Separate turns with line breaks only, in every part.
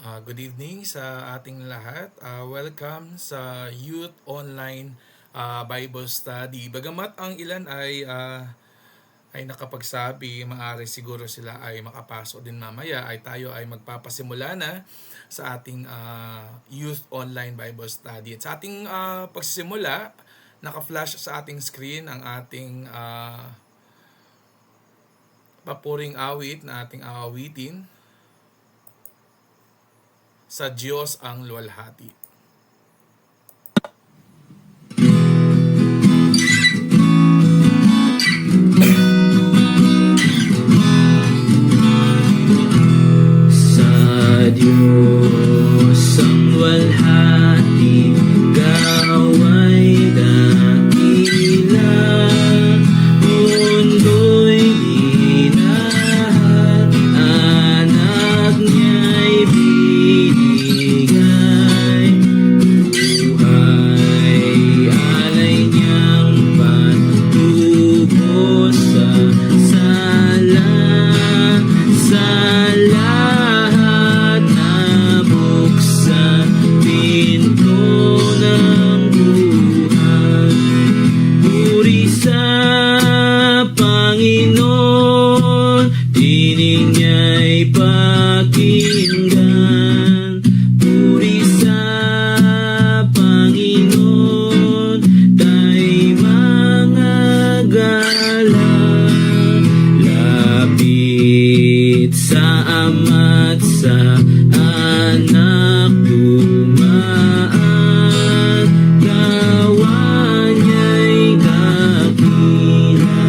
Good evening sa ating lahat. Welcome sa Youth Online Bible Study. Bagamat ang ilan ay nakapagsabi, maaari siguro sila ay makapasok din mamaya, ay tayo ay magpapasimula na sa ating Youth Online Bible Study. At sa ating pagsisimula, naka-flash sa ating screen ang ating papuring awit na ating aawitin. Sa Diyos ang luwalhati.
Sa Diyos ang luwalhati, gawa'y dakila, mundo'y dinahal, anak niya'y binigay, buhay alay niyang patubos sa sala, sa lahat na buksan pinto ng buhay. Puri sa Panginoon, tinig niya'y pakinggan. Puri sa Panginoon, tayo'y mga galang. Lapit sa Ama't sa Anak dumaan, gawa niya'y dakila,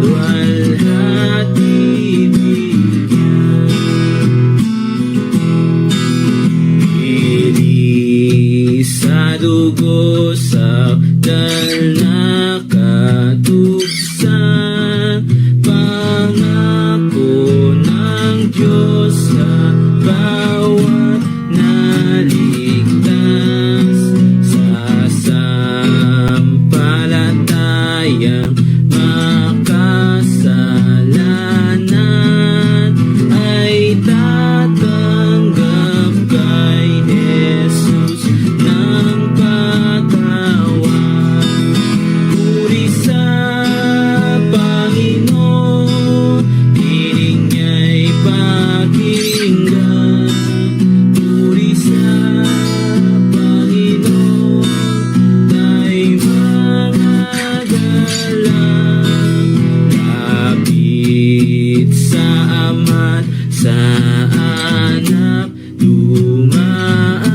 luwalhati bigyan. Pili sa dugo sa na katugsan, pangako ng Diyos sa bawat naligtas, sasampalatayang makasalanan ay tatanggap kay Jesus ng patawad. Puri sa Panginoon, tinig niya'y pakinggan. Puri sa Panginoon, tayo'y mga galang. Lapit sa Ama't sa Anak dumaan,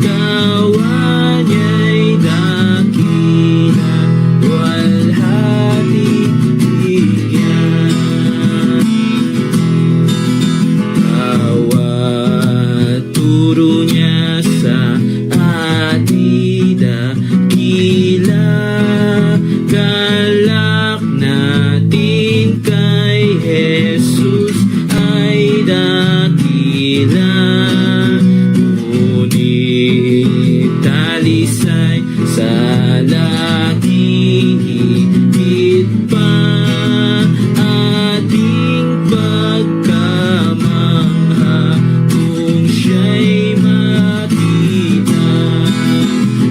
gawa niya'y dakila, luwalhati bigyan. Bawat turo niya sa dakila, galak natin kay Jesus ay dakila. Ngunit talisay sa laking higit pa, ating pagkamangha kung siya'y makita.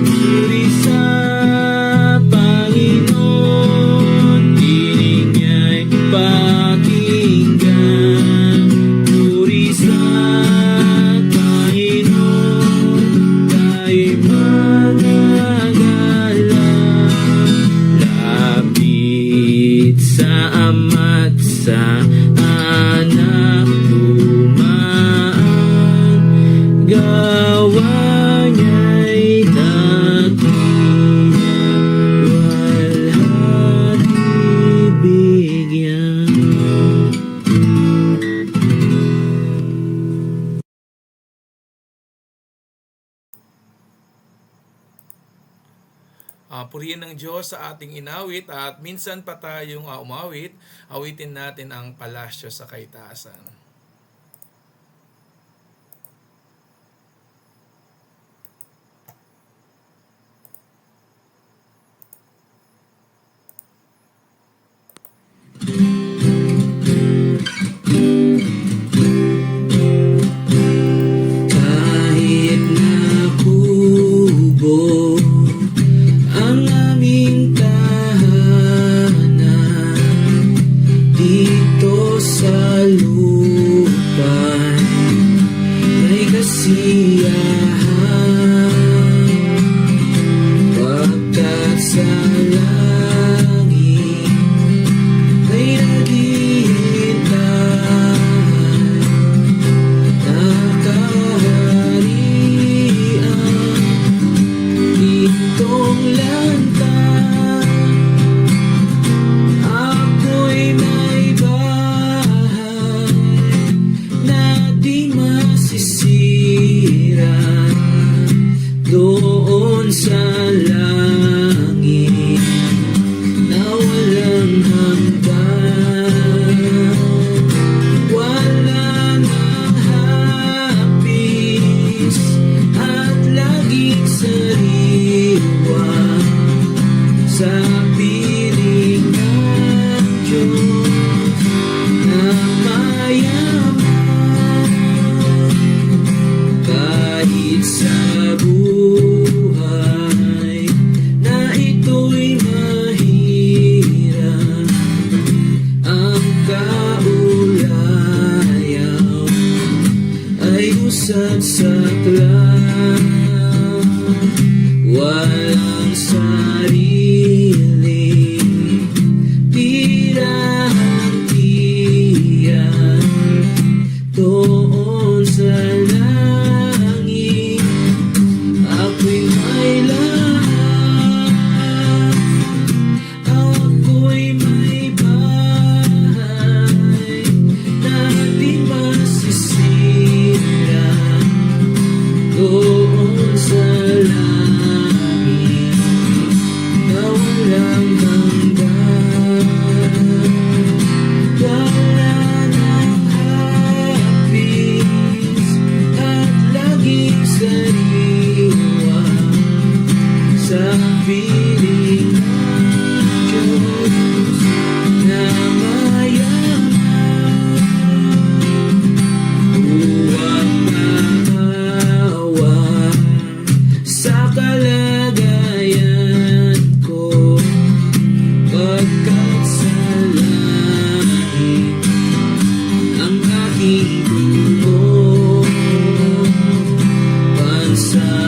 Puri sa Panginoon, tinig niya'y pakinggan. Puri sa Panginoon, tayo'y magagalang. Lapit sa Ama't sa Anak dumaan, gawa niya'y dakila, luwalhati bigyan.
Purihin ng Diyos sa ating inawit at minsan pa tayong umawit, awitin natin ang palasyo sa kaitaasan.
lantang, ako'y may bahay na di masisira doon sa langit na walang hanggan. Wala nang hapis at laging sariwa sa piling ng Diyos na mayaman. Kahit sa buhay na ito'y mahirap, ang kaulayaw ay usad sa klan. Walang sarili, tirahan tiyan doon sa langit. Ako'y may lahat, ako'y may bahay na di masisira doon sa langit na walang hanggan. Wala nang hapis at laging sariwa sa piling ng Diyos na mayaman. Huwag maawa sa kalagayan ko, pagkat sa langit ang aking tulong. Pansamantala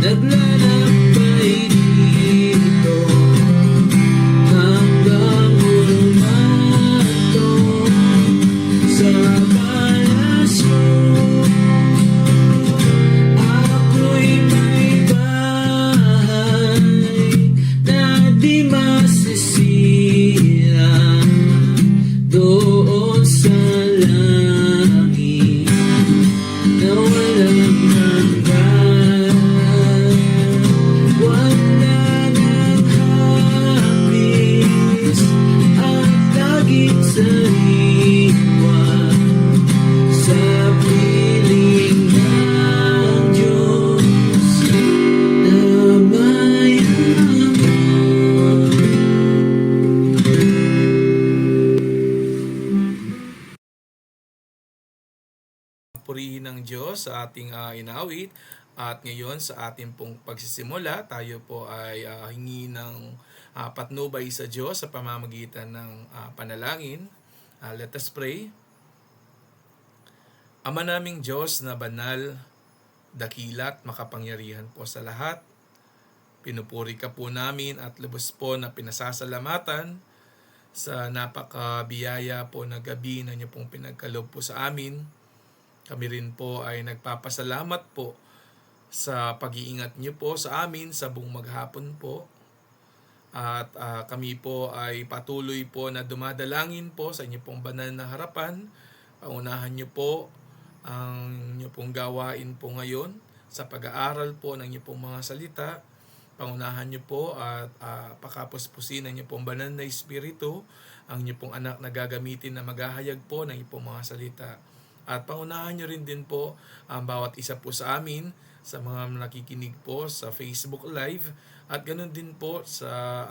naglalakbay dito hanggang humantong sa palasyo. Ako'y may bahay na di masisira doon sa langit na walang hanggan. Wala nang hapis at laging sariwa sa piling ng Diyos na mayaman.
Purihin ng Diyos sa ating inawit. At ngayon sa ating pong pagsisimula, tayo po ay hingi ng patnubay sa Diyos sa pamamagitan ng panalangin. Let us pray. Ama naming Diyos na banal, dakila at makapangyarihan po sa lahat, pinupuri ka po namin at lubos po na pinasasalamatan sa napakabiyaya po na gabi na niyo pong pinagkaloob po sa amin. Kami rin po ay nagpapasalamat po sa pag-iingat niyo po sa amin sa buong maghapon po. At kami po ay patuloy po na dumadalangin po sa inyo pong banal na harapan. Paunahan niyo po ang inyo pong gawain po ngayon sa pag-aaral po ng inyo pong mga salita. Pangunahan niyo po at pakapuspusin ng inyo pong banal na Espiritu ang inyo pong anak na gagamitin na maghahayag po ng inyo pong mga salita. At pangunahan nyo rin din po ang bawat isa po sa amin, sa mga nakikinig po sa Facebook Live, at ganun din po sa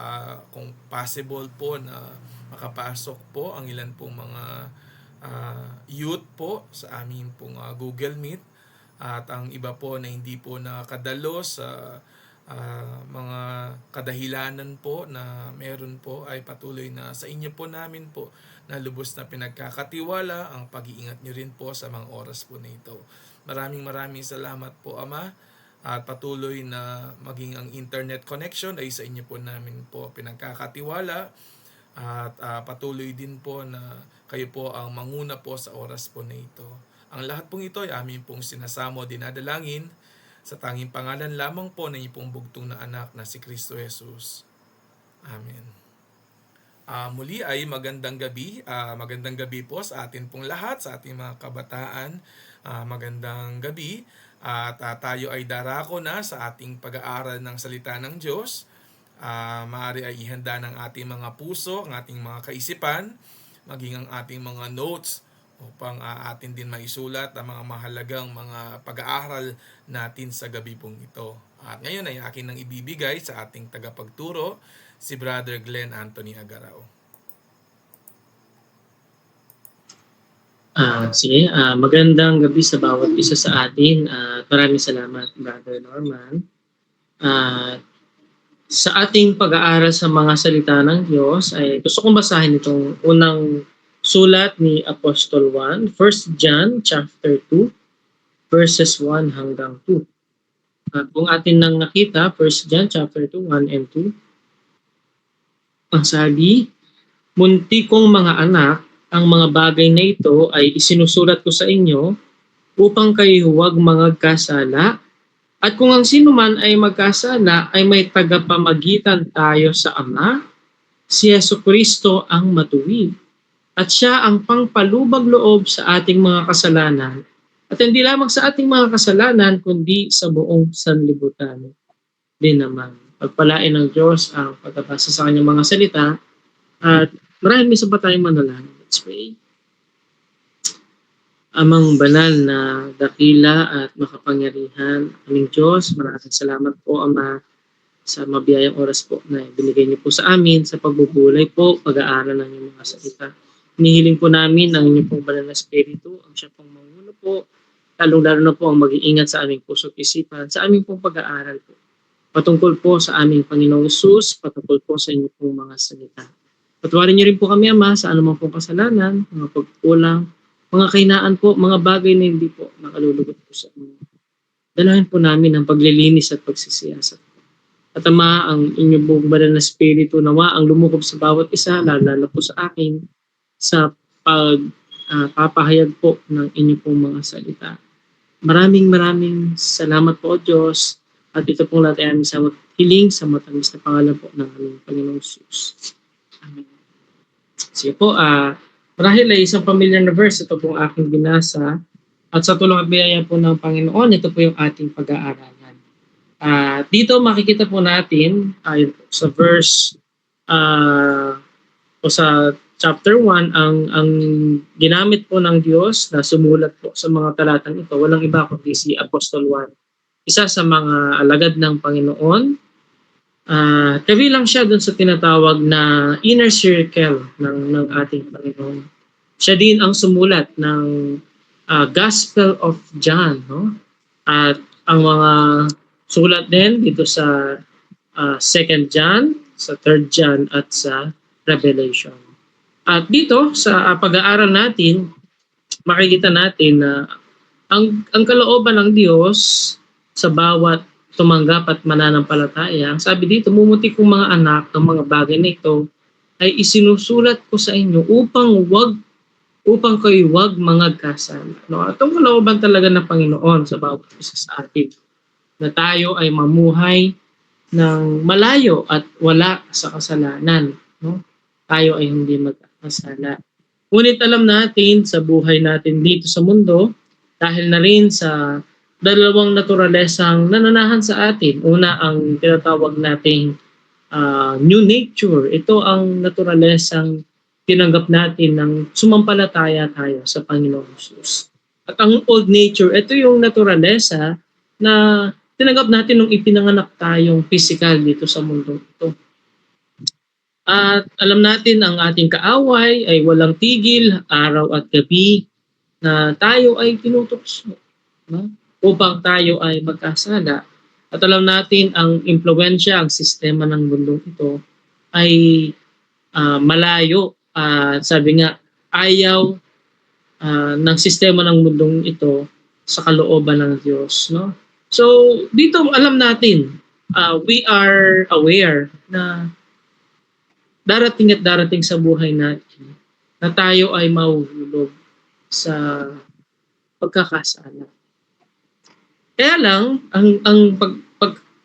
kung possible po na makapasok po ang ilan pong mga youth po sa aming pong Google Meet, at ang iba po na hindi po nakadalo sa mga kadahilanan po na meron po ay patuloy na sa inyo po namin po na lubos na pinagkakatiwala ang pag-iingat nyo rin po sa mga oras po na ito. Maraming salamat po Ama, at patuloy na maging ang internet connection ay sa inyo po namin po pinagkakatiwala, at patuloy din po na kayo po ang manguna po sa oras po na ito. Ang lahat pong ito ay amin pong sinasamo, dinadalangin Sa tanging pangalan lamang po ng iyong pong bugtong na anak na si Kristo Jesus. Amen. Muli ay magandang gabi po sa atin pong lahat, sa ating mga kabataan. Magandang gabi at tayo ay darako na sa ating pag-aaral ng salita ng Diyos. Maaari ay ihanda ng ating mga puso, ang ating mga kaisipan, maging ang ating mga notes upang atin din maisulat ang mga mahalagang mga pag-aaral natin sa gabi pong ito. At ngayon ay akin nang ibibigay sa ating tagapagturo, si Brother Glenn Anthony Agarao.
Sige, magandang gabi sa bawat isa sa atin. Maraming salamat, Brother Norman. Sa ating pag-aaral sa mga salita ng Diyos, ay gusto kong basahin itong unang sulat ni Apostol Juan, 1 John chapter 2, verses 1 hanggang 2. At kung atin nang nakita, 1 John chapter 2, 1 and 2, ang sabi, "Munti kong mga anak, ang mga bagay na ito ay isinusulat ko sa inyo upang kayo huwag magkasala. At kung ang sino man ay magkasala ay may tagapamagitan tayo sa Ama, si Jesucristo ang matuwid. At siya ang pangpalubag loob sa ating mga kasalanan. At hindi lamang sa ating mga kasalanan, kundi sa buong sanlibutan din naman." Pagpalain ng Diyos ang pagbabasa sa kanyang mga salita. At marami sa pa tayong manalangin. Let's pray. Amang banal na dakila at makapangyarihan, aming Diyos, maraming salamat po, Ama, sa mabiyayang oras po na binigay niyo po sa amin sa pagbubulay po, pag-aaral ng inyong mga salita. Hinihiling po namin ang inyong pong banal na Espiritu, ang siya pong mangulo po, lalong-lalo na po ang mag-iingat sa aming puso at isipan, sa aming pong pag-aaral po. Patungkol po sa aming Panginoong Hesus, patungkol po sa inyong pong mga salita. Patawarin niyo rin po kami, Ama, sa anumang pong kasalanan, mga pagkulang, mga kahinaan po, mga bagay na hindi po nakalulugot po sa inyo. Dalahin po namin ang paglilinis at pagsisiyasat. At Ama, ang inyong buong banal na Espiritu nawa ang lumukob sa bawat isa, lalo po sa akin, sa pagpapahayag po ng inyong pong mga salita. Maraming salamat po, O Diyos, at ito pong lahat ay aming samot hiling sa matamis na pangalan po ng aming Panginoong Hesus. Amen. Sige po, marahil ay isang familiar na verse, ito pong aking binasa. At sa tulong at biyaya po ng Panginoon, ito po yung ating pag-aaralan. Dito makikita po natin, sa verse, o sa chapter 1, ang ginamit po ng Diyos na sumulat po sa mga talatang ito, walang iba kundi si Apostol Juan. Isa sa mga alagad ng Panginoon. Kabilang siya dun sa tinatawag na inner circle ng ating Panginoon. Siya din ang sumulat ng Gospel of John, no? At ang mga sulat din dito sa 2 John, sa 3 John at sa Revelation. At dito sa pag-aaral natin, makikita natin na ang kalooban ng Diyos sa bawat tumanggap at mananampalataya, sabi dito, "Mumuti kong mga anak, ang mga bagay na ito ay isinusulat ko sa inyo upang kayo huwag magkasala." No? Itong kalooban talaga ng Panginoon sa bawat isa sa atin, na tayo ay mamuhay ng malayo at wala sa kasalanan. No? Tayo ay hindi magkasala. Ngunit alam natin sa buhay natin dito sa mundo, dahil na rin sa dalawang naturalesang nananahan sa atin. Una, ang tinatawag nating new nature. Ito ang naturalesang tinanggap natin ng sumampalataya tayo sa Panginoong Hesus. At ang old nature, ito yung naturalesa na tinanggap natin nung ipinanganak tayong physical dito sa mundo ito. At alam natin ang ating kaaway ay walang tigil, araw at gabi, na tayo ay tinutokso, no? Upang tayo ay magkasala. At alam natin ang impluwensya, ang sistema ng mundong ito ay malayo. Sabi nga, ayaw ng sistema ng mundong ito sa kalooban ng Diyos. No? So dito alam natin, we are aware na darating sa buhay natin na tayo ay mahuhulog sa pagkakasala. Kaya lang,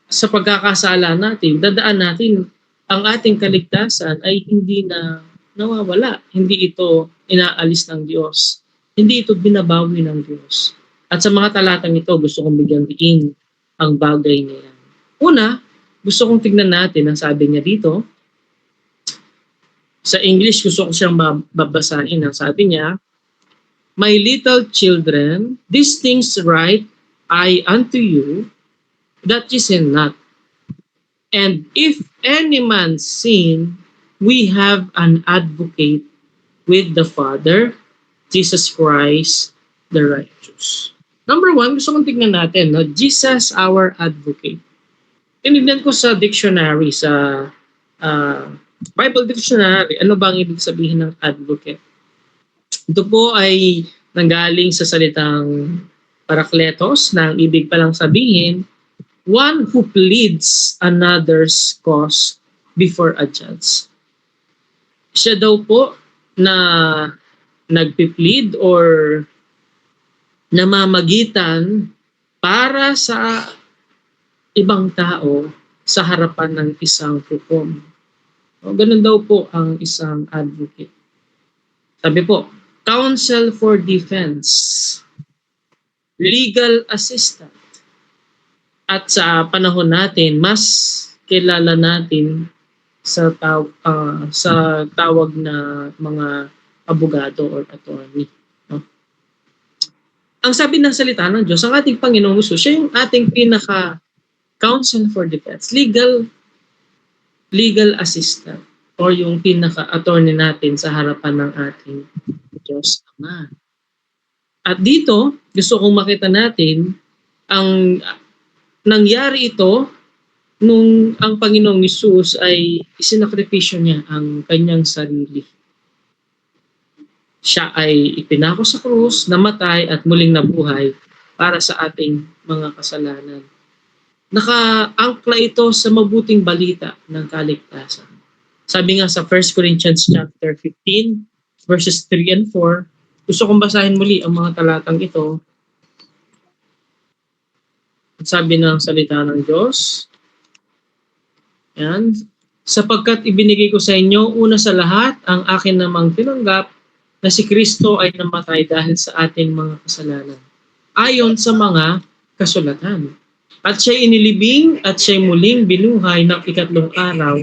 sa pagkakasala natin, dadaan natin ang ating kaligtasan ay hindi na nawawala. Hindi ito inaalis ng Diyos. Hindi ito binabawi ng Diyos. At sa mga talatang ito, gusto kong bigyan diin ang bagay na yan. Una, gusto kong tignan natin ang sabi niya dito. Sa English, gusto ko siyang babasahin. Ang sabi niya, "My little children, these things write I unto you, that ye sin not. And if any man sin, we have an advocate with the Father, Jesus Christ, the righteous." Number one, gusto kong tignan natin, no? Jesus, our advocate. Tinignan ko sa dictionary, sa Bible Dictionary, ano bang ibig sabihin ng advocate? Ito po ay nanggaling sa salitang parakletos, na ang ibig palang sabihin, one who pleads another's cause before a judge. Siya daw po na nagpi-plead or namamagitan para sa ibang tao sa harapan ng isang hukom. O, ganun daw po ang isang advocate. Sabi po, counsel for defense, legal assistant. At sa panahon natin, mas kilala natin sa tawag na mga abogado or attorney. No? Ang sabi ng salita ng Diyos, ang ating Panginoong Hesus, siya yung ating counsel for defense, legal assistant, or yung pinaka-attorney natin sa harapan ng ating Diyos Ama. At dito, gusto kong makita natin ang nangyari ito nung ang Panginoong Hesus ay isinakripisyo niya ang kanyang sarili. Siya ay ipinako sa krus, namatay at muling nabuhay para sa ating mga kasalanan. Nakaangkla ito sa mabuting balita ng kaligtasan. Sabi nga sa 1 Corinthians chapter 15, verses 3 and 4, gusto kong basahin muli ang mga talatang ito. Sabi ng salita ng Diyos, yan, sapagkat ibinigay ko sa inyo, una sa lahat, ang akin namang tinanggap, na si Kristo ay namatay dahil sa ating mga kasalanan, ayon sa mga kasulatan. At siya'y inilibing at siya'y muling binuhay ng ikatlong araw,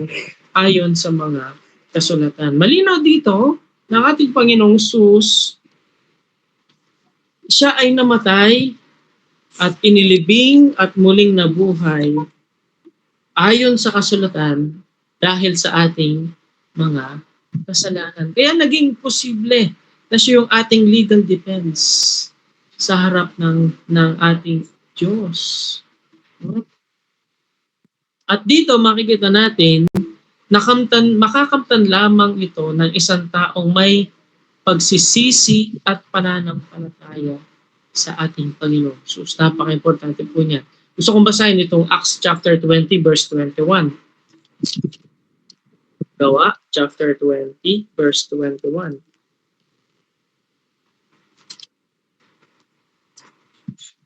ayon sa mga kasulatan. Malinaw dito na ating Panginoong Hesus, siya ay namatay at inilibing at muling nabuhay ayon sa kasulatan dahil sa ating mga kasalanan. Kaya naging posible na siya yung ating legal defense sa harap ng ating Diyos. At dito makikita natin makakamtan lamang ito ng isang taong may pagsisisi at pananampalataya sa ating Panginoon. So, napaka-importante po niya. Gusto kong basahin itong Acts chapter 20 verse 21. Gawa chapter 20 verse 21.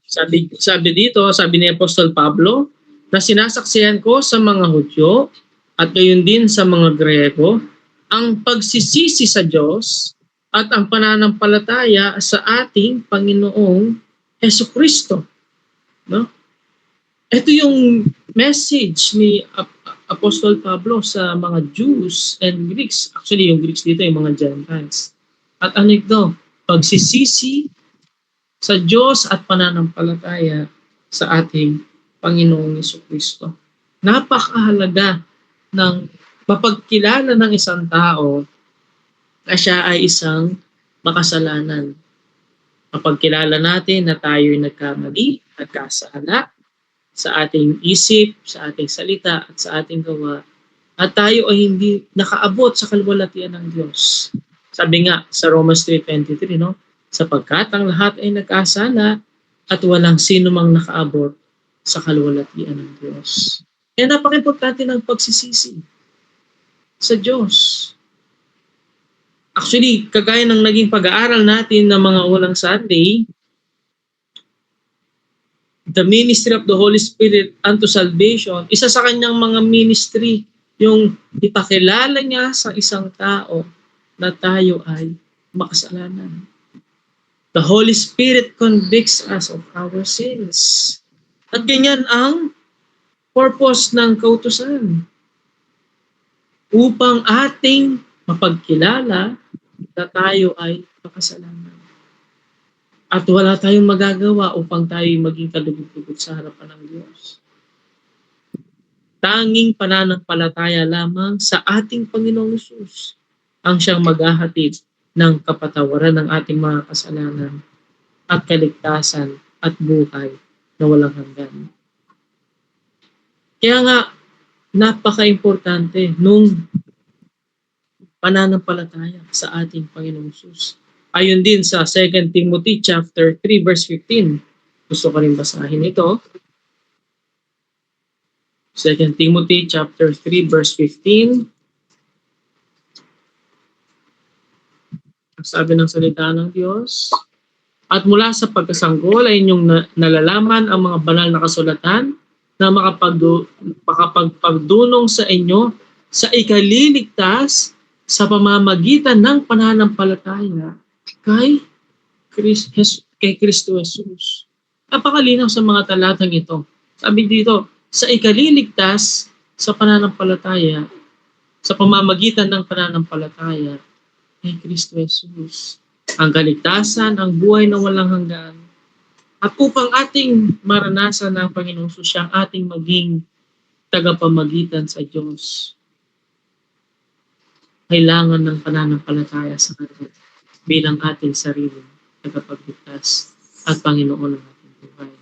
Sabi dito, sabi ni Apostol Pablo, na sinasaksihan ko sa mga Hudyo at gayon din sa mga Grego ang pagsisisi sa Diyos at ang pananampalataya sa ating Panginoong Hesukristo. No? Ito yung message ni Apostol Pablo sa mga Jews and Greeks. Actually, yung Greeks dito yung mga Gentiles. At ano ito? Pagsisisi sa Diyos at pananampalataya sa ating Panginoong Hesukristo. Napakahalaga ng mapagkilala ng isang tao na siya ay isang makasalanan. Mapagkilala natin na tayo'y nagkamali, nagkasala sa ating isip, sa ating salita, at sa ating gawa. At tayo ay hindi nakaabot sa kaluwalhatian ng Diyos. Sabi nga sa Romans 3:23, no? Sapagkat ang lahat ay nagkasala at walang sino mang nakaabot sa kaluwalhatian ng Diyos. Kaya napaka-importante ng pagsisisi sa Diyos. Actually, kagaya ng naging pag-aaral natin ng mga unang Sunday, the ministry of the Holy Spirit unto salvation, isa sa kanyang mga ministry, yung ipakilala niya sa isang tao na tayo ay makasalanan. The Holy Spirit convicts us of our sins. At ganyan ang purpose ng kautusan. Upang ating mapagkilala na tayo ay makasalanan. At wala tayong magagawa upang tayo maging kalugod-lugod sa harapan ng Diyos. Tanging pananampalataya lamang sa ating Panginoong Hesus ang siyang maghahatid ng kapatawaran ng ating mga kasalanan at kaligtasan at buhay na walang hanggan. Kaya nga, napaka-importante nung pananampalataya sa ating Panginoong Hesus. Ayon din sa 2 Timothy chapter 3 verse 15. Gusto ko rin basahin ito. 2 Timothy chapter 3 verse 15. Sabi ng salita ng Diyos, at mula sa pagkasanggol ay inyong nalalaman ang mga banal na kasulatan na makapagpagdunong sa inyo sa ikaliligtas sa pamamagitan ng pananampalataya kay Kristo Jesus. Napakalinaw sa mga talatang ito. Sabi dito, sa ikaliligtas sa pananampalataya, sa pamamagitan ng pananampalataya kay Kristo Jesus. Ang kaligtasan, ang buhay na walang hanggan. At upang ating maranasan ng Panginoong Jesus, siyang ating maging tagapamagitan sa Diyos, kailangan ng pananampalataya sa Kanya bilang ating sariling tagapagligtas at Panginoon ng ating buhay.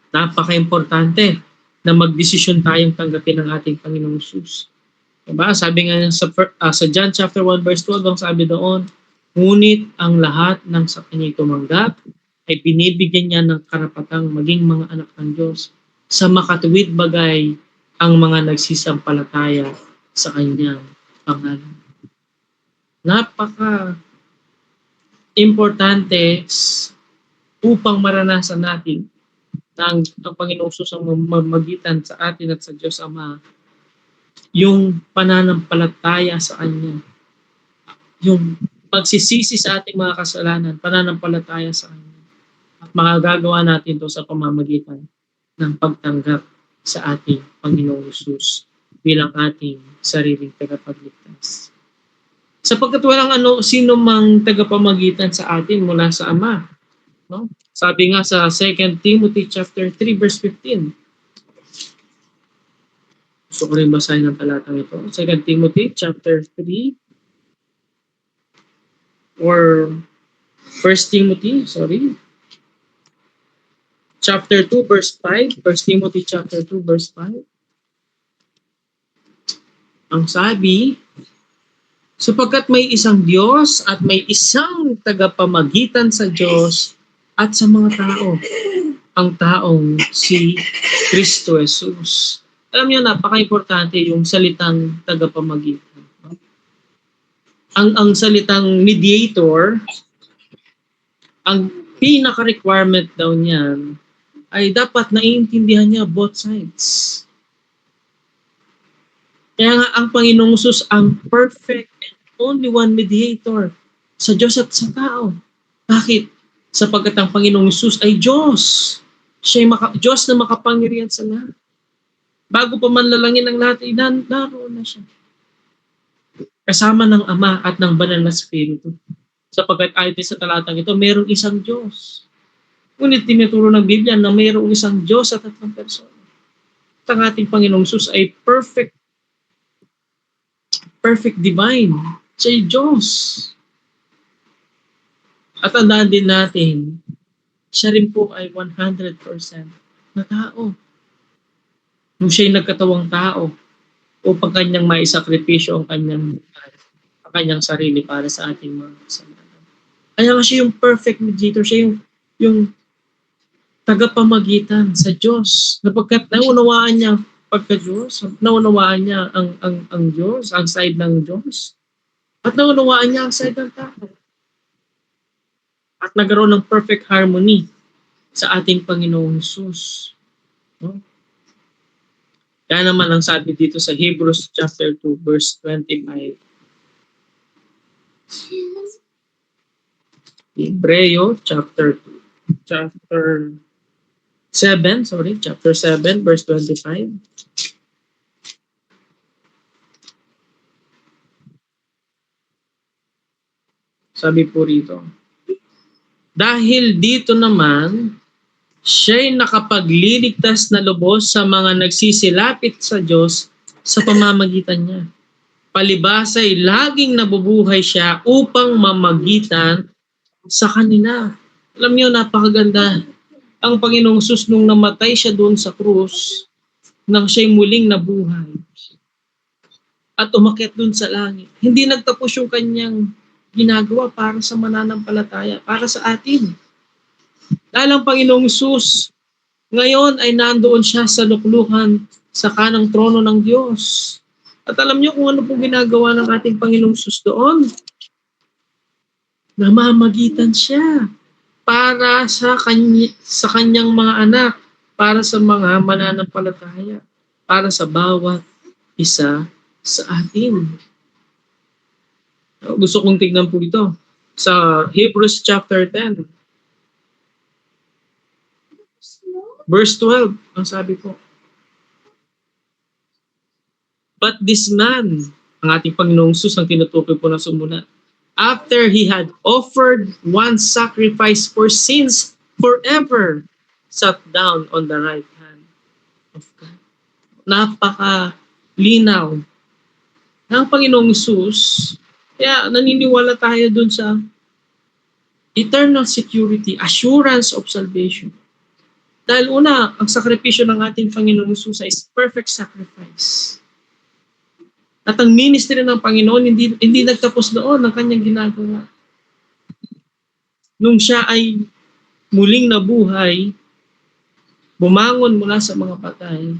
Napaka-importante na magdesisyon tayong tanggapin ang ating Panginoong Jesus. Diba? Sabi nga sa John chapter 1 verse 12, ang sabi doon, ngunit ang lahat ng sa Kanya'y tumanggap ay binibigyan niya ng karapatang maging mga anak ng Diyos sa makatuwid bagay ang mga nagsisampalataya sa Kanyang pangalan. Napaka-importante upang maranasan natin ang Panginoong Jesus ang mamagitan sa atin at sa Diyos Ama, yung pananampalataya sa Kanya, yung pagsisisi sa ating mga kasalanan, pananampalataya sa Kanya. At magagawa natin ito sa pamamagitan ng pagtanggap sa ating Panginoong Jesus bilang ating sariling tagapagligtas. Sapagkat walang sino mang tagapamagitan sa atin mula sa Ama. No? Sabi nga sa 2 Timothy chapter 3 verse 15. Gusto ko rin basahin ang talatang ito. 2 Timothy chapter 3 or 1 Timothy, chapter 2 verse 5, 1 Timothy chapter 2 verse 5. Ang sabi, sapagkat may isang Diyos at may isang tagapamagitan sa Diyos at sa mga tao, ang taong si Kristo Jesus. Alam niyo, napaka-importante yung salitang tagapamagitan. Ang salitang mediator, ang pinaka-requirement daw niyan ay dapat naiintindihan niya both sides. Kaya nga ang Panginoong Jesus ang perfect and only one mediator sa Diyos at sa tao. Bakit? Sapagkat ang Panginoong Jesus ay Diyos. Siya ay Diyos na makapangyarihan sa lahat. Bago pa man lalangin ang lahat, naroon na siya. Kasama ng Ama at ng Banal na Espiritu. Sapagkat ayon sa talatang ito, mayroong isang Diyos. Ngunit tinuturo ng Biblia na mayroong isang Diyos at tatlong persona. At ang ating Panginoong Jesus ay perfect divine. Siya ay Diyos. At tandaan din natin, siya rin po ay 100% na tao. Nung siya'y nagkatawang tao, upang kanyang maisakripisyo ang kanyang sarili para sa ating mga kasalanan. Kaya nga siya yung perfect mediator, siya yung tagapamagitan sa Diyos. Napagkat naunawaan niya pagka-Diyos, naunawaan niya ang Diyos, ang side ng Diyos, at naunawaan niya ang side ng tao. At nagkaroon ng perfect harmony sa ating Panginoong Hesus. No? Kaya naman ang sabi dito sa Hebrews chapter 2 verse 25. Hebreo chapter 7 verse 25. Sabi po rito, dahil dito naman, siya'y nakapagliligtas na lubos sa mga nagsisilapit sa Diyos sa pamamagitan niya. Palibasa'y laging nabubuhay siya upang mamagitan sa kanila. Alam niyo, napakaganda. Ang Panginoong Hesus nung namatay siya doon sa krus, nang siya'y muling nabuhay at umakyat doon sa langit. Hindi nagtapos yung kanyang ginagawa para sa mananampalataya, para sa atin. Dahil ang Panginoong Hesus, ngayon ay nandoon siya sa luklukan sa kanang trono ng Diyos. At alam niyo kung ano pong ginagawa ng ating Panginoong Hesus doon? Namamagitan siya para sa kanyang mga anak, para sa mga mananampalataya, para sa bawat isa sa atin. Gusto kong tignan po ito sa Hebrews chapter 10. Verse 12, ang sabi po. But this man, ang ating Panginoong Hesus ang tinutukoy po ng sumulat, after he had offered one sacrifice for sins forever, sat down on the right hand of God. Napaka-linaw ng Panginoong Hesus. Kaya naniniwala tayo dun sa eternal security, assurance of salvation. Dahil una, ang sakripisyo ng ating Panginoong Hesus is perfect sacrifice. At ang ministry ng Panginoon, hindi nagtapos doon ang kanyang ginagawa. Nung siya ay muling nabuhay, bumangon mula sa mga patay,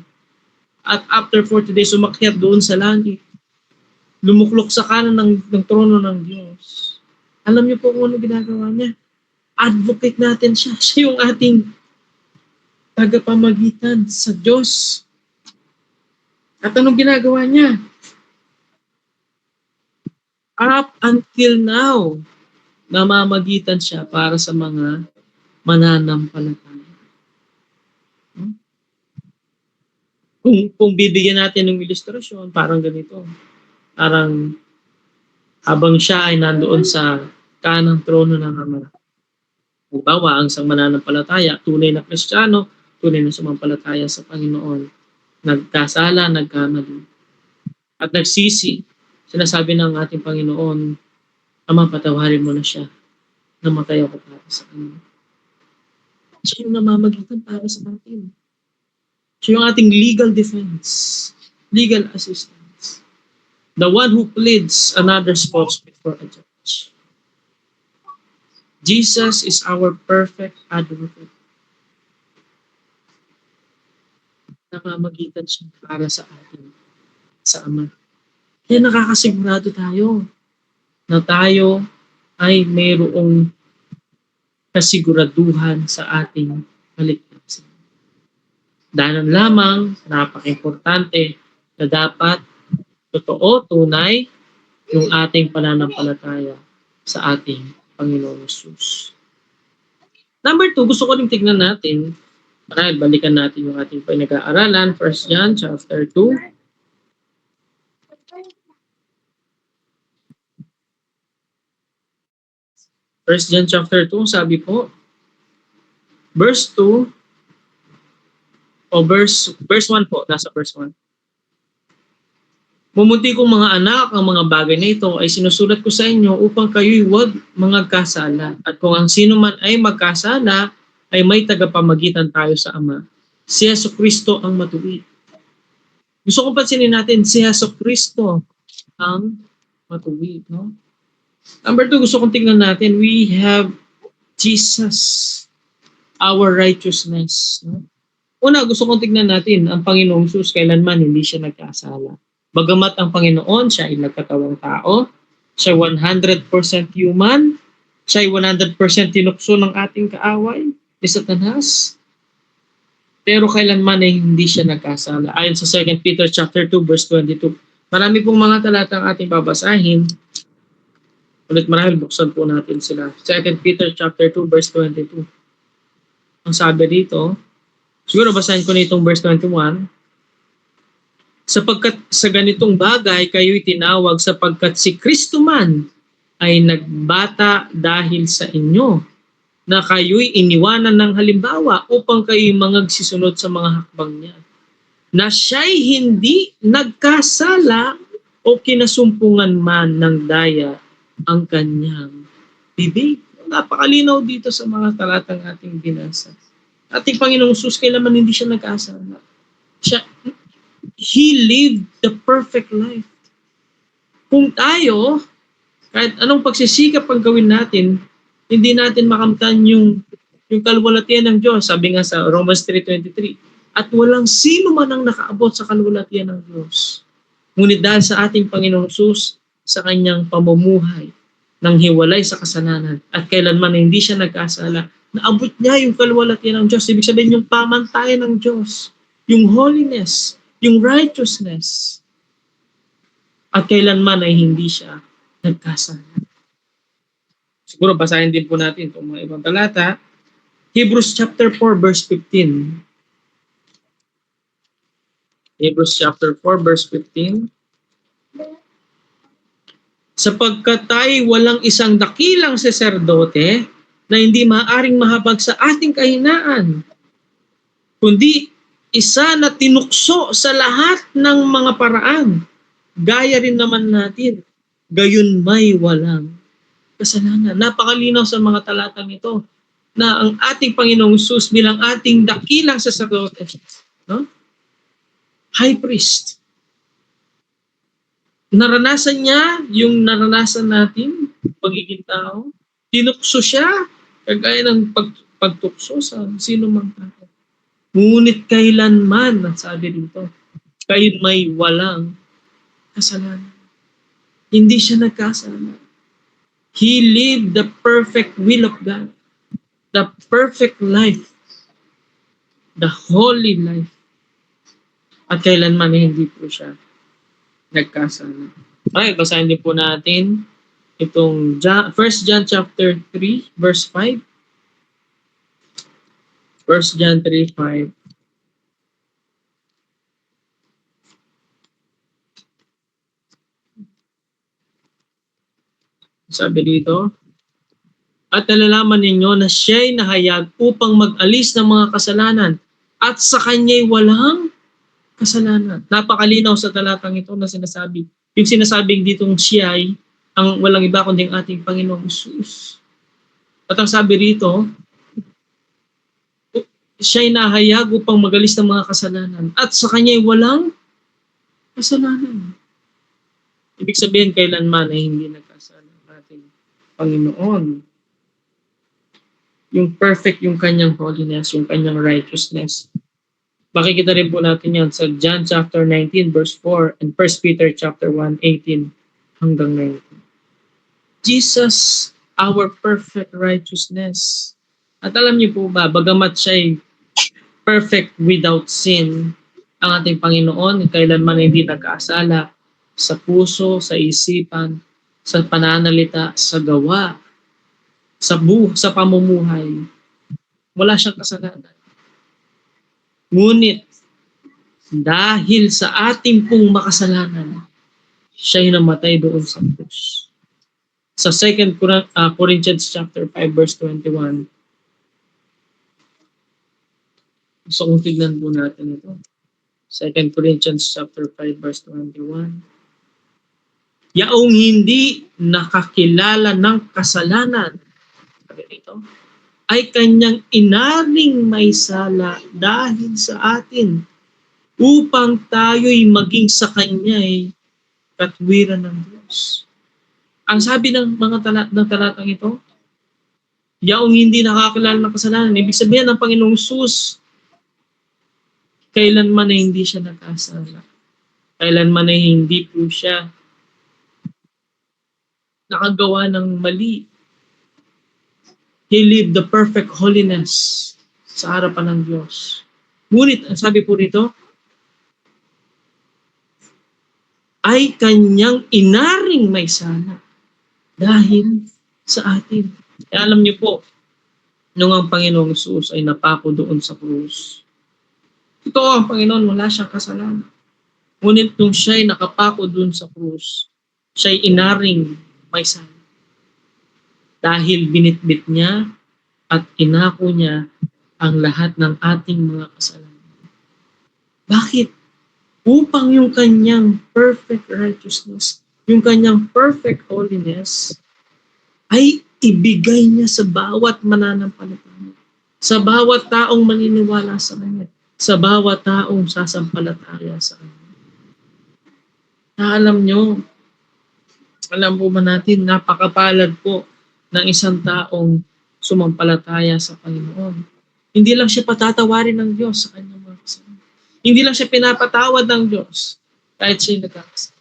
at after 40 days, umakyat doon sa langit, lumuklok sa kanan ng trono ng Diyos. Alam niyo po kung ano ginagawa niya? Advocate natin siya. Siya yung ating tagapamagitan sa Diyos. At anong ginagawa niya? Up until now, namamagitan siya para sa mga mananampalataya. Kung bibigyan natin ng ilustrasyon, parang ganito. Parang habang siya ay nandoon sa kanang trono ng Ama. Halimbawa, ang isang mananampalataya, tunay na Kristiyano, tunay na sumampalataya sa Panginoon, nagkasala, nagkamali, at nagsisi, sinasabi ng ating Panginoon, Ama, patawarin mo na siya. Namatay ako para sa kanya. Siya yung namamagitan para sa atin. Siya yung ating legal defense, legal assistance. The one who pleads another's faults before a judge. Jesus is our perfect advocate. Namamagitan siya para sa atin, sa Ama. Kaya nakakasigurado tayo na tayo ay mayroong kasiguraduhan sa ating kaligtasan. Dahil lamang, napaka-importante na dapat totoo, tunay, yung ating pananampalataya sa ating Panginoong Hesus. Number 2, gusto ko rin tignan natin, dahil balikan natin yung ating pinag-aaralan, 1 John chapter 2. 1 John chapter 2, sabi po, verse 2, o verse 1 po, nasa verse 1. Mamunti kong mga anak, ang mga bagay na ito ay sinusulat ko sa inyo upang kayo'y huwag magkasala. At kung ang sino man ay magkasala, ay may tagapamagitan tayo sa Ama. Si Jesucristo ang matuwid. Gusto kong pansinin natin, si Jesucristo ang matuwid. No? Number 2, gusto kong tingnan natin, we have Jesus, our righteousness. No? Una, gusto kong tingnan natin, ang Panginoong Hesus kailanman hindi siya nagkasala. Bagamat ang Panginoon, siya ay nagkatawang tao, siya 100% human, siya ay 100% tinukso ng ating kaaway, ni Satanas, pero kailanman ay hindi siya nagkasala. Ayon sa 2 Peter chapter 2 verse 22. Marami pong mga talatang ating babasahin. Ulit marahil buksan po natin sila. 2 Peter chapter 2 verse 22. Ang sabi dito, siguro basahin ko na itong verse 21. Sapagkat sa ganitong bagay kayo'y tinawag sapagkat si Kristo man ay nagbata dahil sa inyo, na kayo'y iniwanan ng halimbawa upang kayo'y mangagsisunod sa mga hakbang niya. Na siya'y hindi nagkasala o kinasumpungan man ng daya ang kanyang bibig. Napakalinaw dito sa mga talatang ating binasa. Ating Panginoong Jesus, kailanman hindi siya nagkasala. He lived the perfect life. Kung tayo, kahit anong pagsisikap ang gawin natin, hindi natin makamtan yung kalwalatian ng Diyos. Sabi nga sa Romans 3:23, at walang sino man ang nakaabot sa kalwalatian ng Diyos. Ngunit dahil sa ating Panginoong Jesus, sa kanyang pamumuhay, nang hiwalay sa kasalanan, at kailanman hindi siya nagkasala, naabot niya yung kalwalatian ng Diyos. Ibig sabihin yung pamantayan ng Diyos, yung holiness, yung righteousness, at kailanman ay hindi siya nagkasala. Siguro basahin din po natin itong mga ibang talata. Hebrews chapter 4 verse 15. Hebrews chapter 4 verse 15. Sapagkat tayo walang isang dakilang saserdote na hindi maaaring mahabag sa ating kahinaan, kundi isa na tinukso sa lahat ng mga paraan, gaya rin naman natin, gayon may walang kasalanan. Napakalinaw sa mga talatang ito na ang ating Panginoong Jesus bilang ating dakilang saserdote, no? High priest. Naranasan niya yung naranasan natin, pagiging tao. Tinukso siya, kagaya ng pagtukso sa sino mang tao. Ngunit kailanman, sabi dito, kayo may walang kasalanan. Hindi siya nagkasala. He lived the perfect will of God. The perfect life. The holy life. At kailanman hindi po siya nagkasala. Okay, basahin din po natin itong 1 John chapter 3 verse 5. 1 John 3:5. Sabi dito, at nalalaman ninyo na siya'y nahayag upang mag-alis ng mga kasalanan at sa kanya'y walang kasalanan. Napakalinaw sa talatang ito na sinasabi. Yung sinasabing ditong siya'y ang walang iba kundi ang ating Panginoong Jesus. At ang sabi rito, siya'y nahayag upang mag-alis ng mga kasalanan at sa kanya'y walang kasalanan. Ibig sabihin, kailanman ay hindi nagkasala ang ating Panginoon. Yung perfect, yung kanyang holiness, yung kanyang righteousness. Makikita rin po natin yan sa John chapter 19 verse 4 and 1 Peter chapter 1, 18 hanggang 19. Jesus, our perfect righteousness. At alam niyo po ba, bagamat siya'y perfect without sin, ang ating Panginoon, kailanman hindi nagkasala sa puso, sa isipan, sa pananalita, sa gawa, sa pamumuhay. Wala siyang kasalanan. Ngunit, dahil sa ating pong makasalanan, siya'y namatay doon sa krus. Sa 2 Corinthians chapter 5 verse 21, gusto kong tignan po natin ito. 2 Corinthians chapter 5 verse 21. Yaong hindi nakakilala ng kasalanan, sabi dito, ay kanyang inaring may sala dahil sa atin upang tayo'y maging sa kanya'y katwiran ng Diyos. Ang sabi ng mga talatang ito, yaong hindi nakakilala ng kasalanan, ibig sabihin ng Panginoong Jesus, kailanman ay hindi siya nagkasala. Kailanman ay hindi po siya nakagawa ng mali. He lived the perfect holiness. sa harapan ng Diyos. Ngunit, ang sabi po rito, ay kanyang inaring may sala dahil sa atin. Kaya alam niyo po, nung ang Panginoong Jesus ay napako doon sa krus, totoo ang Panginoon, wala siyang kasalanan. Ngunit nung siya'y nakapako doon sa krus, siya'y inaring may sala. Dahil binitbit niya at inako niya ang lahat ng ating mga kasalanan. Bakit? Upang yung kanyang perfect righteousness, yung kanyang perfect holiness, ay ibigay niya sa bawat mananampalataya, sa bawat taong maniniwala sa Kanya, sa bawat taong sasampalataya sa Kanya. Alam nyo, alam po ba natin, napakapalad po ng isang taong sumampalataya sa Panginoon. Hindi lang siya patatawarin ng Diyos sa kanyang mga kasalanan. Hindi lang siya pinapatawad ng Diyos kahit siya nagkakasala.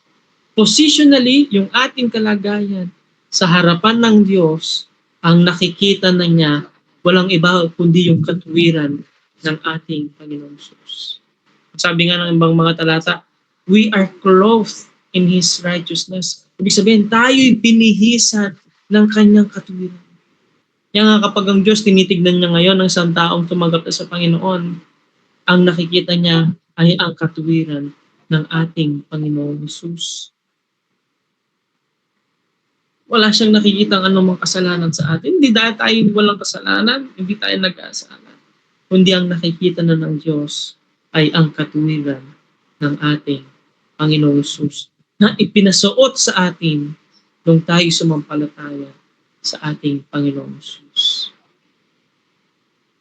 Positionally, yung ating kalagayan sa harapan ng Diyos, ang nakikita na niya, walang iba kundi yung katuwiran ng ating Panginoong Jesus. Sabi nga ng ibang mga talata, we are clothed in His righteousness. Ibig sabihin, tayo'y binihisan ng kanyang katuwiran. Kaya nga kapag ang Diyos tinitignan niya ngayon ng isang taong tumanggap na sa Panginoon, ang nakikita niya ay ang katuwiran ng ating Panginoong Jesus. Wala siyang nakikita ang anumang kasalanan sa atin. Hindi dahil tayo walang kasalanan, hindi tayo nag-aasala. Kundi ang nakikita na ng Diyos ay ang katuwiran ng ating Panginoong Jesus na ipinasuot sa atin nung tayo sumampalataya sa ating Panginoong Jesus.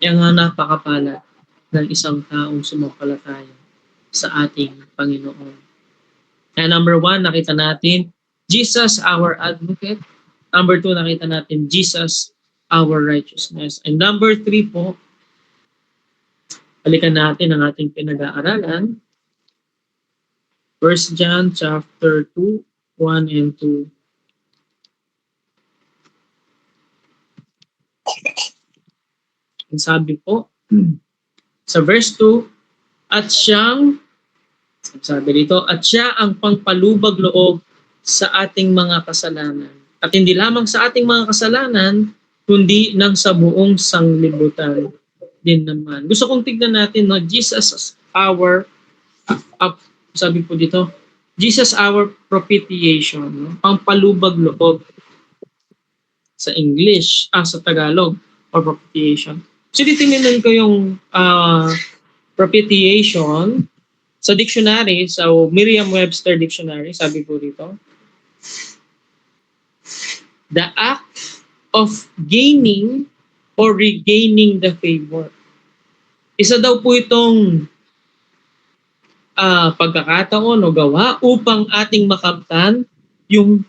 Kaya nga napakapalad ng isang taong sumampalataya sa ating Panginoon. Kaya number 1, nakita natin, Jesus, our advocate. Number 2, nakita natin, Jesus, our righteousness. And number 3 po, balikan natin ang ating pinag-aaralan. 1 John chapter 2, 1 and 2. Ang sabi po, sa verse 2, at siyang, sabi dito, at siya ang pangpalubag loob sa ating mga kasalanan. At hindi lamang sa ating mga kasalanan, kundi ng sa buong sanglibutan din naman. Gusto kong tignan natin, no, Jesus as our, sabi po dito, Jesus our propitiation, no? Pangpalubag loob sa English, sa Tagalog, or propitiation. So, titingnan ko yung propitiation sa dictionary, sa Merriam-Webster Dictionary, sabi po dito, the act of gaining or regaining the favor. Isa daw po itong pagkakataon o gawa upang ating makamtan yung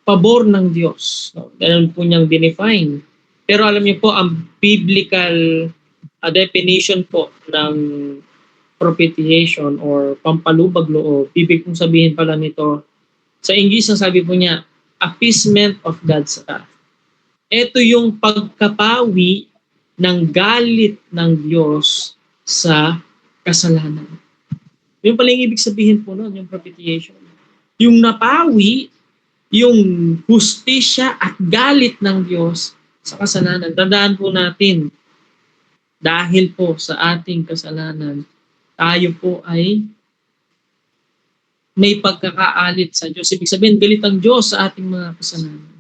pabor ng Diyos. No? Ganun po niyang define. Pero alam niyo po, ang biblical definition po ng propitiation or pampalubag loob, ibig kong sabihin pala nito, sa English ang sabi po niya, appeasement of God's wrath. Ito yung pagkapawi ng galit ng Diyos sa kasalanan. Yung pala yung ibig sabihin po nun, yung propitiation. Yung napawi, yung hustisya at galit ng Diyos sa kasalanan. Tandaan po natin, dahil po sa ating kasalanan, tayo po ay may pagkakaalit sa Diyos. Ibig sabihin, galit ang Diyos sa ating mga kasalanan.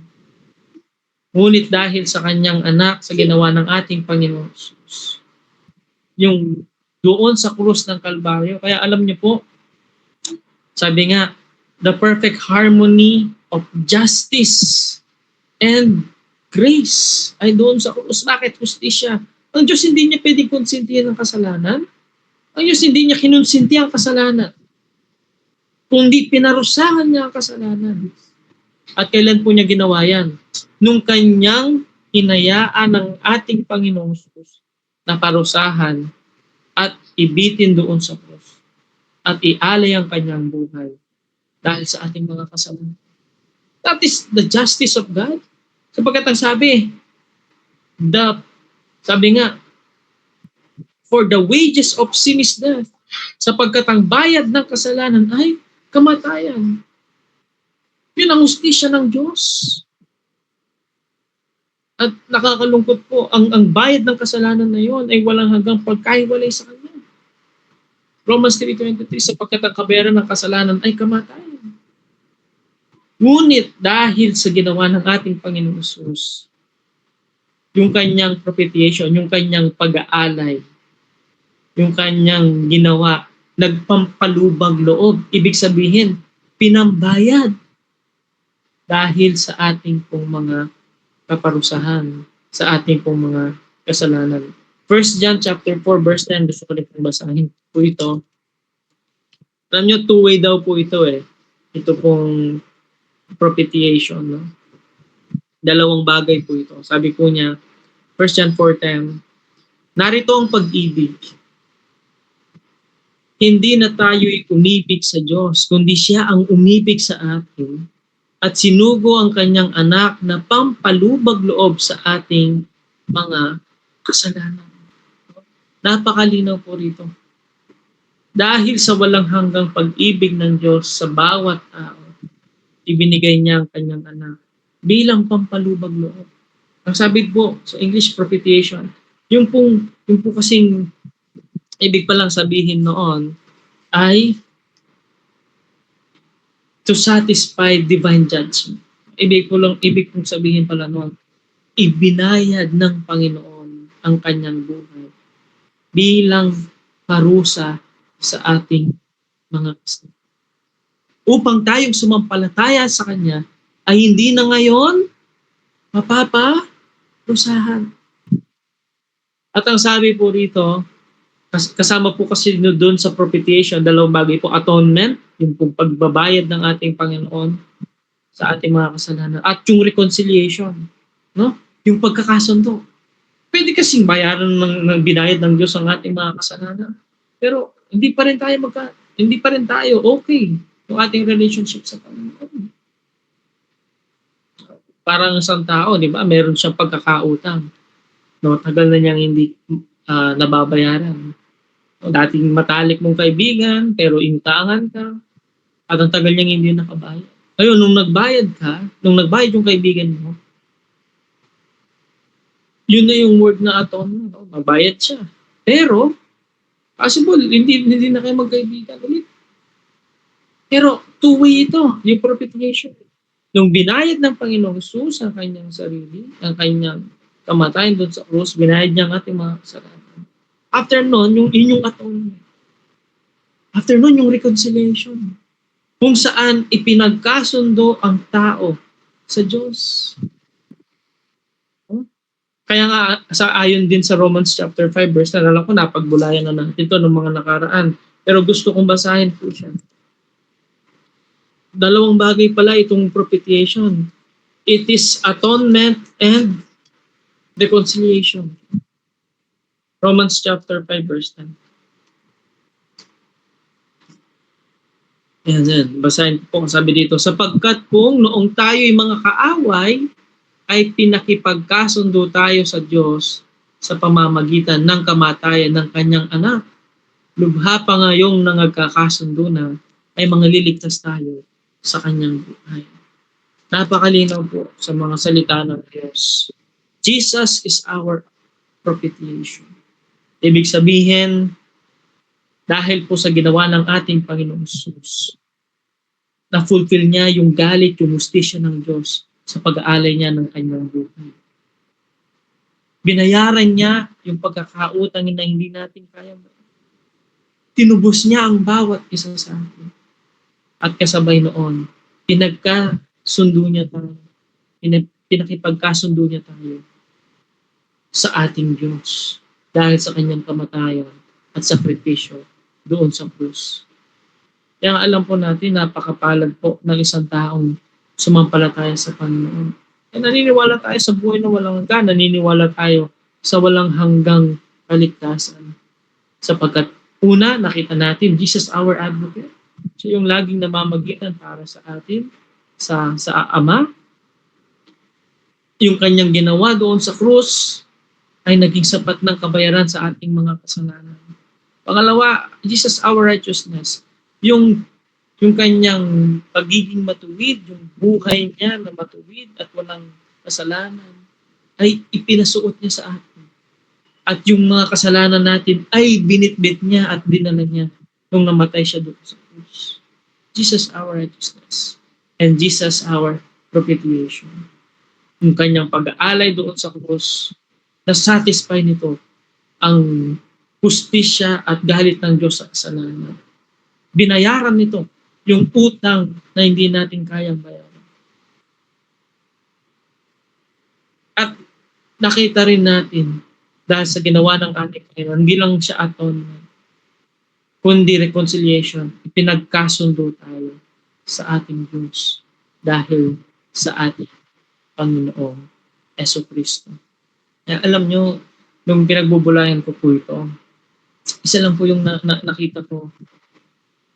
Ngunit dahil sa kanyang anak, sa ginawa ng ating Panginoon Jesus, yung doon sa krus ng Kalbaryo, kaya alam niyo po, sabi nga, the perfect harmony of justice and grace ay doon sa krus. Bakit? Justisya. Ang Diyos hindi niya pwedeng konsintihan ng kasalanan. Ang Diyos hindi niya kinonsinti ang kasalanan. Kundi pinarusahan niya ang kasalanan. At kailan po niya ginawa yan? Nung kanyang hinayaan ng ating Panginoong Jesus na parusahan at ibitin doon sa krus at ialay ang kanyang buhay dahil sa ating mga kasalanan. That is the justice of God. Sapagkat ang sabi nga, For the wages of sin is death. Sapagkat ang bayad ng kasalanan ay kamatayan. Yun ang hustisya ng Diyos. At nakakalungkot po, ang bayad ng kasalanan na yon ay walang hanggang pagkahiwalay sa Kanya. Romans 3:23, sapagkat ang kabayaran ng kasalanan ay kamatayan. Ngunit dahil sa ginawa ng ating Panginoong Hesus, yung kanyang propitiation, yung kanyang pag-aalay, yung kanyang ginawa, nagpampalubag loob. Ibig sabihin, pinambayad dahil sa ating pong mga kaparusahan, sa ating pong mga kasalanan. 1 John chapter 4 verse 10, gusto ko rin pong basahin po ito. Alam nyo, two-way daw po ito eh. Ito pong propitiation. No? Dalawang bagay po ito. Sabi po niya, 1 John 4:10, narito ang pag-ibig. Hindi na tayo'y umibig sa Diyos, kundi siya ang umibig sa atin at sinugo ang kanyang anak na pampalubag loob sa ating mga kasalanan. Napakalinaw po rito. Dahil sa walang hanggang pag-ibig ng Diyos sa bawat tao, ibinigay niya ang kanyang anak bilang pampalubag loob. Ang sabi po sa English, propitiation, yung po kasing ibig palang sabihin noon ay to satisfy divine judgment. Ibig pong sabihin pala noon, ibinayad ng Panginoon ang kanyang buhay bilang parusa sa ating mga kasalanan. Upang tayong sumampalataya sa Kanya ay hindi na ngayon mapaparusahan. At ang sabi po rito, kasama po kasi doon sa propitiation, dalawang bagay po, atonement, yung pong pagbabayad ng ating Panginoon sa ating mga kasalanan, at yung reconciliation, no? Yung pagkakasundo. Pwede kasing bayaran ng binayad ng Diyos ang ating mga kasalanan. Pero hindi pa rin tayo okay yung ating relationship sa Panginoon. Parang isang tao, di ba, meron siyang pagkakautang. No, tagal na niyang hindi nababayaran. No, dating matalik mong kaibigan, pero intangan ka, at ang tagal niyang hindi nakabayad. Ngayon, nung nagbayad yung kaibigan mo, yun na yung word na atonement. No? Mabayad siya. Pero, possible, hindi na kayo magkaibigan ulit. Pero, two-way ito, yung propitiation. Nung binayad ng Panginoong Hesus ang kanyang sarili, ang kanyang kamatayan doon sa krus, binayad niya ang ating mga kasalanan. After nun, yung atonement. After nun, yung reconciliation. Kung saan ipinagkasundo ang tao sa Diyos. Kaya nga, ayon din sa Romans chapter 5 verse 10, alam ko napagbulayan na natin ito ng mga nakaraan. Pero gusto kong basahin po siya. Dalawang bagay pala itong propitiation. It is atonement and reconciliation. Romans chapter 5 verse 10. Yan. Basahin po ang sabi dito. Sapagkat kung noong tayo'y mga kaaway, ay pinakipagkasundo tayo sa Diyos sa pamamagitan ng kamatayan ng kanyang anak. Lubha pa ngayong nangagkakasundo na ay mangliligtas tayo sa kanyang buhay. Napakalinaw po sa mga salita ng Diyos. Jesus is our propitiation. Ibig sabihin, dahil po sa ginawa ng ating Panginoong Hesus, na-fulfill niya yung galit, yung hustisya ng Diyos sa pag-aalay niya ng kanyang buhay. Binayaran niya yung pagkakautang na hindi natin kaya. Tinubos niya ang bawat isa sa atin. At kasabay noon, pinagkasundo niya tayo. Pinakipagkasundo niya tayo sa ating Diyos dahil sa kanyang kamatayan at sakripisyo doon sa krus. Kaya alam po natin, napakapalad po ng isang taong sumampalataya sa Panginoon. Kaya naniniwala tayo sa buhay na walang hanggan, naniniwala tayo sa walang hanggang kaligtasan. Sapagkat una, nakita natin, Jesus our advocate. Siya yung laging namamagitan para sa atin, sa Ama. Yung kanyang ginawa doon sa krus ay naging sapat ng kabayaran sa ating mga kasalanan. Pangalawa, Jesus our righteousness. Yung kanyang pagiging matuwid, yung buhay niya na matuwid at walang kasalanan, ay ipinasuot niya sa atin. At yung mga kasalanan natin ay binitbit niya at dinala niya nung namatay siya doon sa krus. Jesus our righteousness. And Jesus our propitiation. Yung kanyang pag-aalay doon sa krus, na-satisfy nito ang hustisya at galit ng Diyos sa kasalanan. Binayaran nito yung utang na hindi natin kayang bayaran. At nakita rin natin dahil sa ginawa ng ating Panginoon, hindi lang siya atonement, kundi reconciliation, ipinagkasundo tayo sa ating Diyos dahil sa ating Panginoong Jesucristo. Kaya alam nyo, nung pinagbubulayan ko po ito, isa lang po yung nakita ko,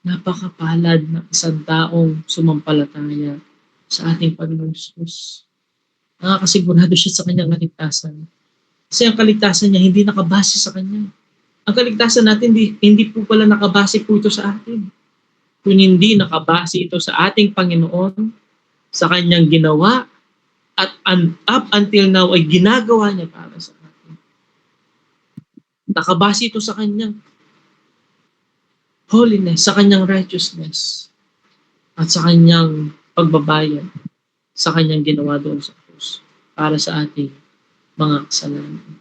napakapalad na isang taong sumampalataya sa ating Panginoong Jesus. Nakakasigurado siya sa kanyang kaligtasan. Kasi ang kaligtasan niya hindi nakabase sa kanya. Ang kaligtasan natin hindi po pala nakabase po ito sa atin. Kung hindi nakabase ito sa ating Panginoon, sa kanyang ginawa, at up until now ay ginagawa niya para sa atin. Nakabase ito sa kanyang holiness, sa kanyang righteousness, at sa kanyang pagbabayad, sa kanyang ginawa doon sa krus para sa ating mga kasalanan.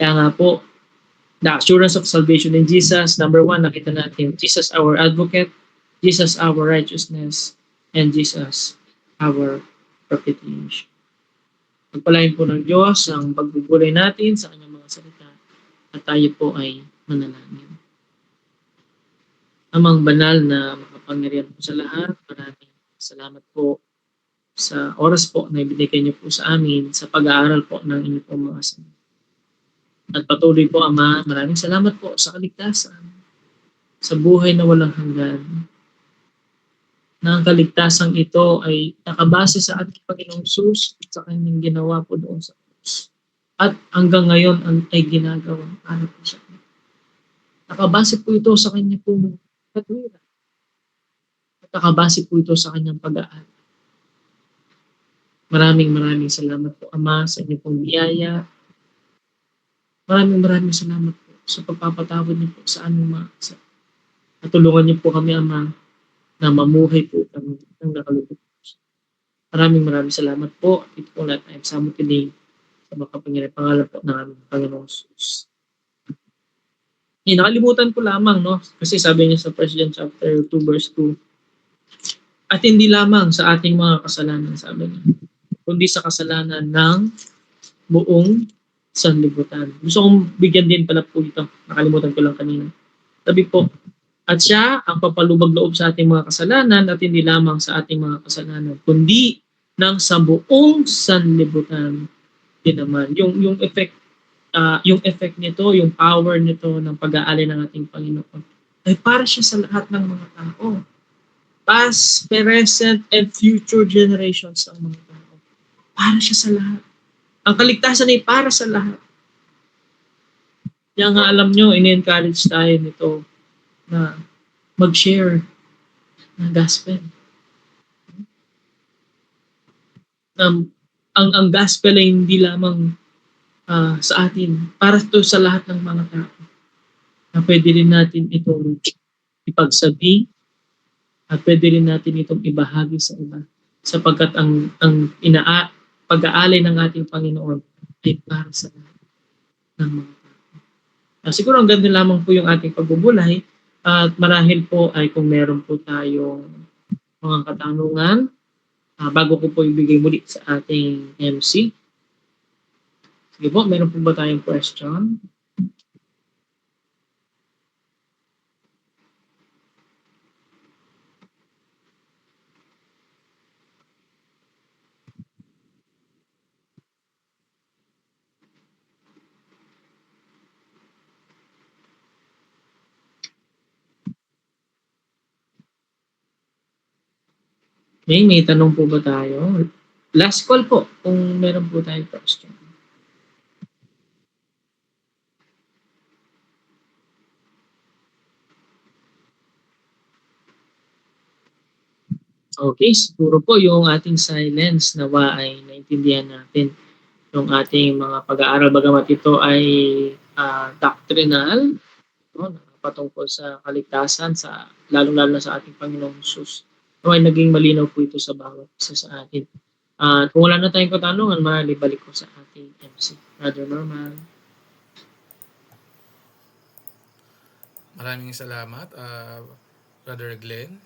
Kaya nga po, the assurance of salvation in Jesus, number 1, nakita natin, Jesus our advocate, Jesus our righteousness, and Jesus our propitiation. Pagpalain po ng Diyos ang pagbubulay natin sa kanyang mga salita at tayo po ay manalangin. Amang banal na makapangyarihan po sa lahat, maraming salamat po sa oras po na ibinigay niyo po sa amin sa pag-aaral po ng inyong pong mga salita. At patuloy po, Ama, maraming salamat po sa kaligtasan, sa buhay na walang hanggan, na ang kaligtasang ito ay nakabase sa ating Panginoong Jesus at sa kanyang ginawa po doon sa krus. At hanggang ngayon ay ginagawa para po sa kanya. Nakabase po ito sa kanyang pong katwiran. At nakabase po ito sa kanyang pag-aaral. Maraming salamat po, Ama, sa inyong pong biyaya. Maraming salamat po sa pagpapatawad niyo po sa aming mga kasalanan. At tulungan niyo po kami, Ama, na mamuhay po kami ng nakalugod. Maraming salamat po. Ito po lahat ay sa kinig sa makapangyarihan pangalan po ng aming Panginoong Jesus. Nakalimutan ko lamang, no? Kasi sabi niya sa 1 John chapter 2 verse 2, at hindi lamang sa ating mga kasalanan, sabi niya, kundi sa kasalanan ng buong sanlibutan. Gusto kong bigyan din pala po ito. Nakalimutan ko lang kanina. Sabi po, at siya ang papalubag loob sa ating mga kasalanan at hindi lamang sa ating mga kasalanan, kundi ng sa buong sanlibutan din naman. Yung effect nito, yung power nito ng pag-aalay ng ating Panginoon ay para siya sa lahat ng mga tao. Past, present, and future generations ng mga tao. Para siya sa lahat. Ang kaligtasan ay para sa lahat. Kaya nga alam nyo, ini-encourage tayo nito na mag-share ng gospel. Ang gospel ay hindi lamang sa atin, para to sa lahat ng mga tao. Na pwede rin natin itong ipagsabi at pwede rin natin itong ibahagi sa iba. Sapagkat ang pag-aalay ng ating Panginoon ay para sa lahat ng mga tao. Siguro ang ganda lamang po yung ating pagbubulay at marahil po ay kung meron po tayong mga katanungan bago ko po ibigay muli sa ating MC. Sige po, meron po ba tayong question? May tanong po ba tayo? Last call po kung meron po tayong question. Okay, siguro po yung ating silence nawa ay naintindihan natin yung ating mga pag-aaral bagamat ito ay doctrinal, no, patungkol sa kaligtasan sa lalong-lalo na sa ating Panginoong Hesus. No, ay naging malinaw po ito sa bawat isa sa atin. At kung wala na tayong katanungan, balik ko sa ating MC. Brother Norman.
Maraming salamat, Brother Glenn,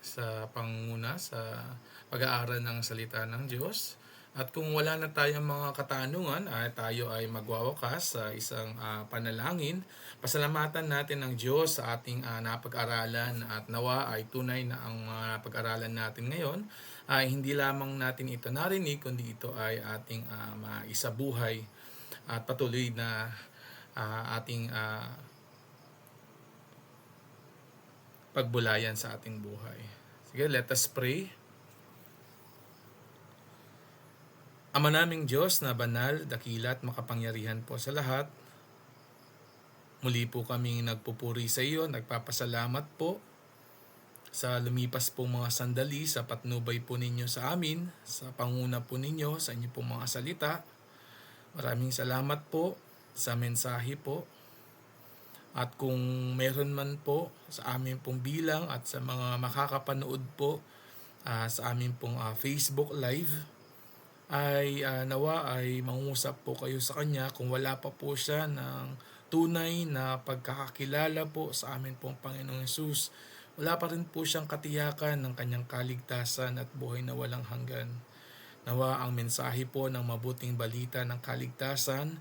sa pangunguna sa pag-aaral ng salita ng Diyos. At kung wala na tayong mga katanungan, tayo ay magwawakas sa isang panalangin. Pasalamatan natin ang Diyos sa ating napag-aralan at nawa ay tunay na ang mga pag-aralan natin ngayon ay hindi lamang natin ito narinig, kundi ito ay ating maisabuhay at patuloy na ating pagbulayan sa ating buhay. Sige, let us pray. Ama naming Diyos na banal, dakila at makapangyarihan po sa lahat, muli po kaming nagpupuri sa iyo, nagpapasalamat po sa lumipas po mga sandali sa patnubay po ninyo sa amin, sa panguna po ninyo, sa inyo po mga salita. Maraming salamat po sa mensahe po. At kung meron man po sa amin pong bilang at sa mga makakapanood po sa amin pong Facebook Live, ay nawa ay mangusap po kayo sa Kanya kung wala pa po siya ng tunay na pagkakakilala po sa amin pong Panginoong Hesus. Wala pa rin po siyang katiyakan ng Kanyang kaligtasan at buhay na walang hanggan. Nawa ang mensahe po ng mabuting balita ng kaligtasan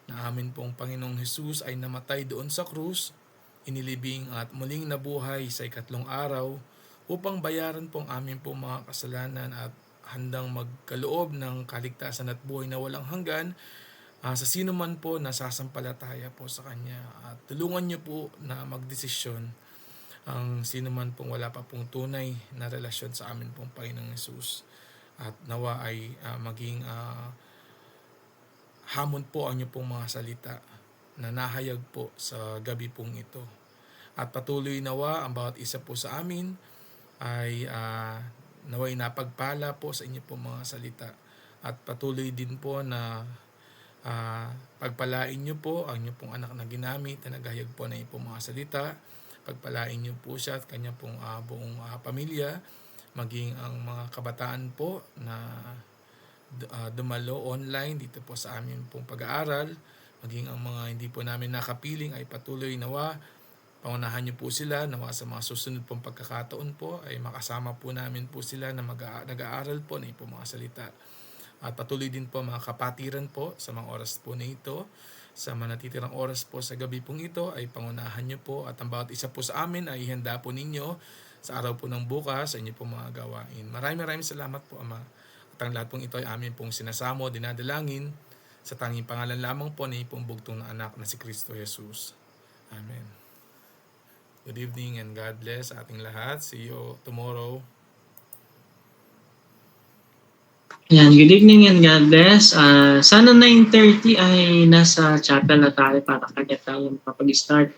na amin pong Panginoong Hesus ay namatay doon sa krus, inilibing at muling nabuhay sa ikatlong araw upang bayaran pong amin pong mga kasalanan at handang magkaloob ng kaligtasan at buhay na walang hanggan sa sino man po na sasampalataya po sa Kanya. At tulungan niyo po na magdesisyon ang sino man pong wala pa pong tunay na relasyon sa amin pong Panginoong Hesus. At nawa ay maging hamon po ang inyong pong mga salita na nahayag po sa gabi pong ito. At patuloy nawa ang bawat isa po sa amin ay naway napagpala po sa inyong pong mga salita. At patuloy din po na pagpalain niyo po ang inyong pong anak na ginamit na naghayag po na inyong pong mga salita. Pagpalain niyo po siya at kanyang pong buong pamilya, maging ang mga kabataan po na dumalo online dito po sa amin pong pag-aaral, maging ang mga hindi po namin nakapiling ay patuloy nawa pangunahan niyo po sila, nawa sa mga susunod pong pagkakataon po ay makasama po namin po sila na nag-aaral po na po mga salita. At patuloy din po mga kapatiran po sa mga oras po na ito, sa mga natitirang oras po sa gabi pong ito ay pangunahan niyo po at ang bawat isa po sa amin ay ihanda po ninyo sa araw po ng bukas sa inyo po mga gawain. Maraming salamat po, Ama. At ang lahat pong ito ay amin pong sinasamo, dinadalangin sa tanging pangalan lamang po ni pong bugtong na anak na si Kristo Jesus. Amen. Good evening and God bless ating lahat. See you tomorrow.
Yan, good evening and God bless. Sana 9:30 ay nasa chapel na tayo para kanya tayo makapag-start